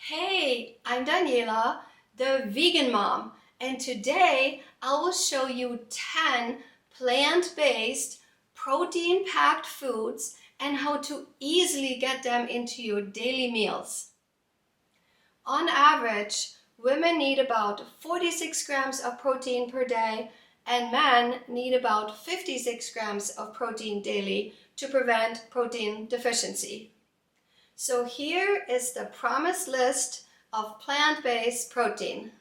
Hey, I'm Daniela, the vegan mom, and today I will show you 10 plant-based, protein-packed foods and how to easily get them into your daily meals. On average, women need about 46 grams of protein per day, and men need about 56 grams of protein daily to prevent protein deficiency. So here is the promised list of plant-based protein.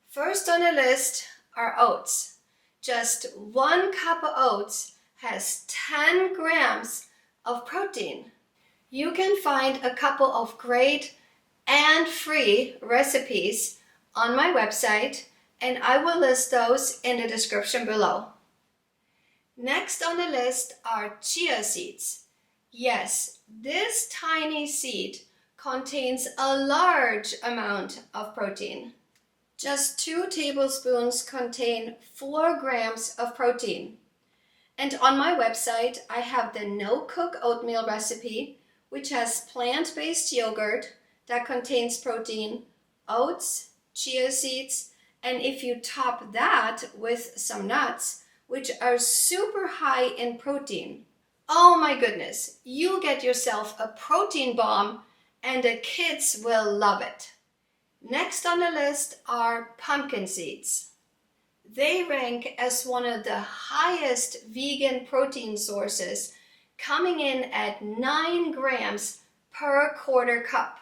First on the list are oats. Just 1 cup of oats has 10 grams of protein. You can find a couple of great and free recipes on my website, and I will list those in the description below. Next on the list are chia seeds. Yes, this tiny seed contains a large amount of protein. Just 2 tablespoons contain 4 grams of protein. And on my website, I have the no-cook oatmeal recipe, which has plant-based yogurt that contains protein, oats, chia seeds, and if you top that with some nuts, which are super high in protein, oh my goodness, you get yourself a protein bomb and the kids will love it. Next on the list are pumpkin seeds. They rank as one of the highest vegan protein sources, coming in at 9 grams per quarter cup.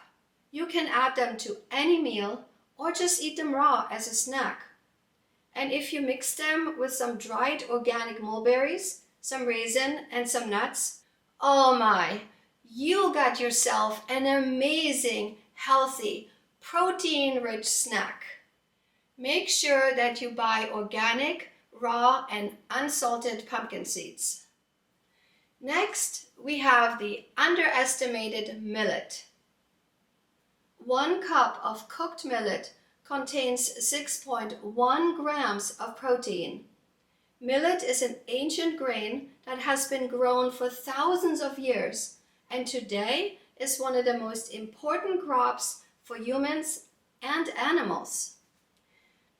You can add them to any meal or just eat them raw as a snack. And if you mix them with some dried organic mulberries, some raisin, and some nuts, oh my, you got yourself an amazing, healthy, protein-rich snack. Make sure that you buy organic, raw, and unsalted pumpkin seeds. Next, we have the underestimated millet. 1 cup of cooked millet contains 6.1 grams of protein. Millet is an ancient grain that has been grown for thousands of years and today is one of the most important crops for humans and animals.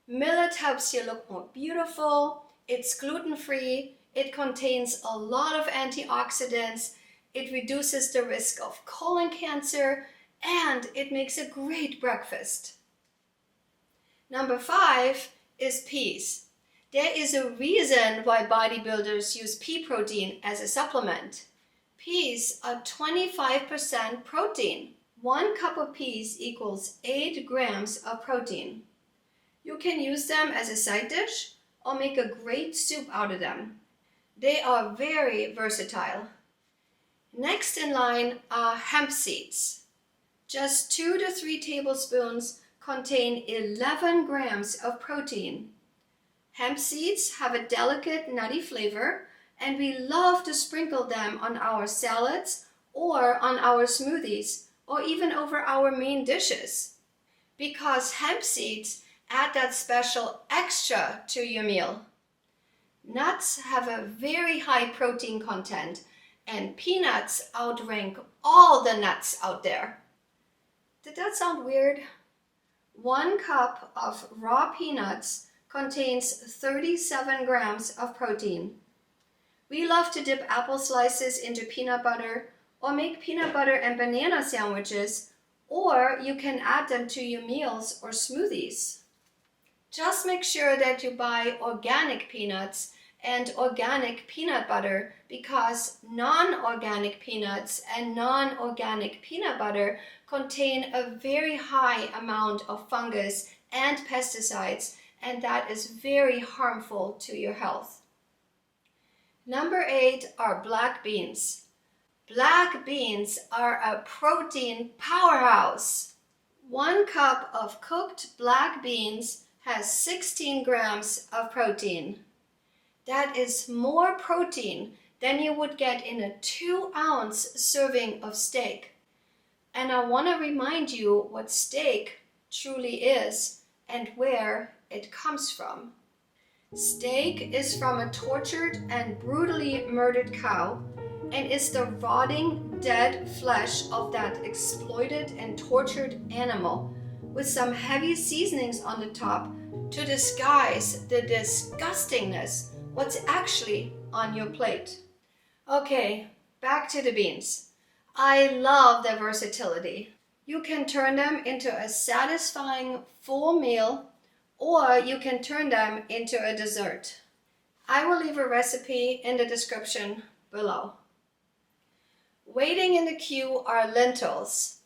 Millet helps you look more beautiful, it's gluten-free, it contains a lot of antioxidants, it reduces the risk of colon cancer, and it makes a great breakfast. Number 5 is peas. There is a reason why bodybuilders use pea protein as a supplement. Peas are 25% protein. 1 cup of peas equals 8 grams of protein. You can use them as a side dish or make a great soup out of them. They are very versatile. Next in line are hemp seeds. Just 2 to 3 tablespoons contain 11 grams of protein. Hemp seeds have a delicate nutty flavor, and we love to sprinkle them on our salads or on our smoothies or even over our main dishes. Because hemp seeds add that special extra to your meal. Nuts have a very high protein content, and peanuts outrank all the nuts out there. Did that sound weird? 1 cup of raw peanuts contains 37 grams of protein. We love to dip apple slices into peanut butter or make peanut butter and banana sandwiches, or you can add them to your meals or smoothies. Just make sure that you buy organic peanuts and organic peanut butter because non-organic peanuts and non-organic peanut butter contain a very high amount of fungus and pesticides, and that is very harmful to your health. Number 8 are black beans. Black beans are a protein powerhouse. 1 cup of cooked black beans has 16 grams of protein. That is more protein than you would get in a 2-ounce serving of steak. And I want to remind you what steak truly is and where it comes from. Steak is from a tortured and brutally murdered cow and is the rotting, dead flesh of that exploited and tortured animal with some heavy seasonings on the top to disguise the disgustingness what's actually on your plate. Okay, back to the beans. I love their versatility. You can turn them into a satisfying full meal, or you can turn them into a dessert. I will leave a recipe in the description below. Waiting in the queue are lentils.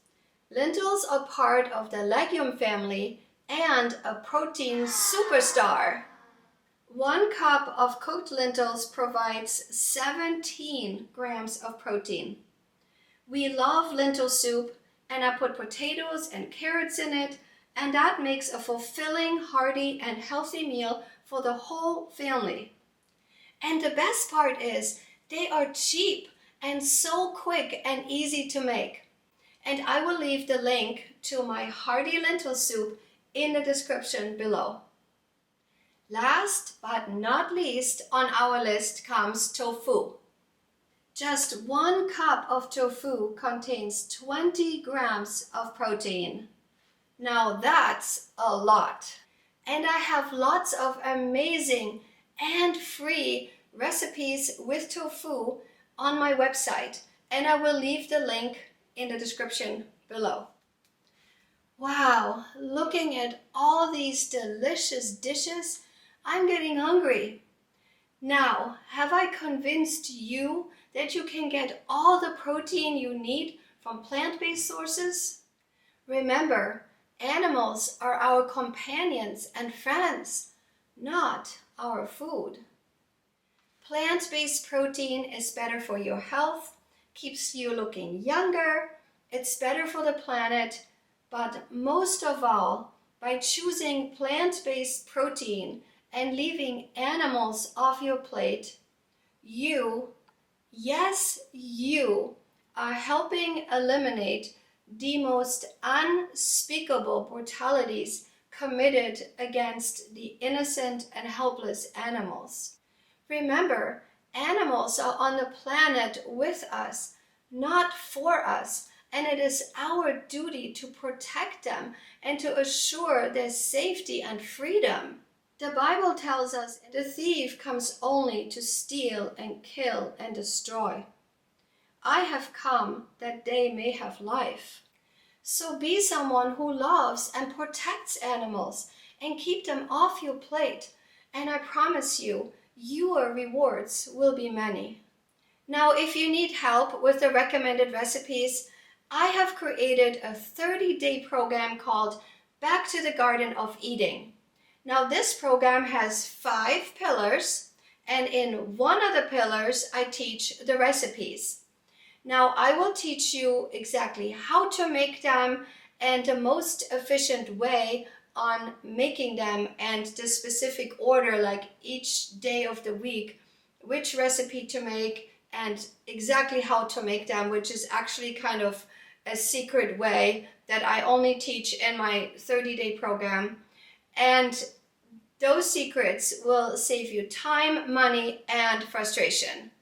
Lentils are part of the legume family and a protein superstar. 1 cup of cooked lentils provides 17 grams of protein. We love lentil soup, and I put potatoes and carrots in it, and that makes a fulfilling, hearty, and healthy meal for the whole family. And the best part is they are cheap and so quick and easy to make. And I will leave the link to my hearty lentil soup in the description below. Last but not least on our list comes tofu. Just 1 cup of tofu contains 20 grams of protein. Now that's a lot. And I have lots of amazing and free recipes with tofu on my website, and I will leave the link in the description below. Wow, looking at all these delicious dishes, I'm getting hungry. Now, have I convinced you that you can get all the protein you need from plant-based sources? Remember, animals are our companions and friends, not our food. Plant-based protein is better for your health, keeps you looking younger, it's better for the planet, but most of all, by choosing plant-based protein and leaving animals off your plate, you, yes, you, are helping eliminate the most unspeakable brutalities committed against the innocent and helpless animals. Remember, animals are on the planet with us, not for us, and it is our duty to protect them and to assure their safety and freedom. The Bible tells us the thief comes only to steal and kill and destroy. I have come that they may have life. So be someone who loves and protects animals and keep them off your plate, and I promise you, your rewards will be many. Now, if you need help with the recommended recipes, I have created a 30-day program called Back to the Garden of Eating. Now, this program has 5 pillars, and in one of the pillars, I teach the recipes. Now, I will teach you exactly how to make them and the most efficient way on making them and the specific order, like each day of the week, which recipe to make and exactly how to make them, which is actually kind of a secret way that I only teach in my 30-day program. And those secrets will save you time, money, and frustration.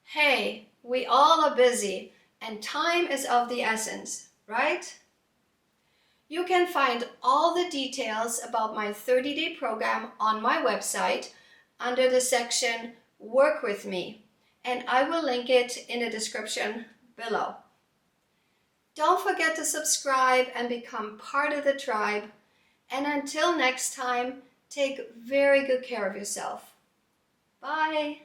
Hey, we all are busy and time is of the essence, right? You can find all the details about my 30-day program on my website under the section Work With Me, and I will link it in the description below. Don't forget to subscribe and become part of the tribe. And until next time, take very good care of yourself. Bye.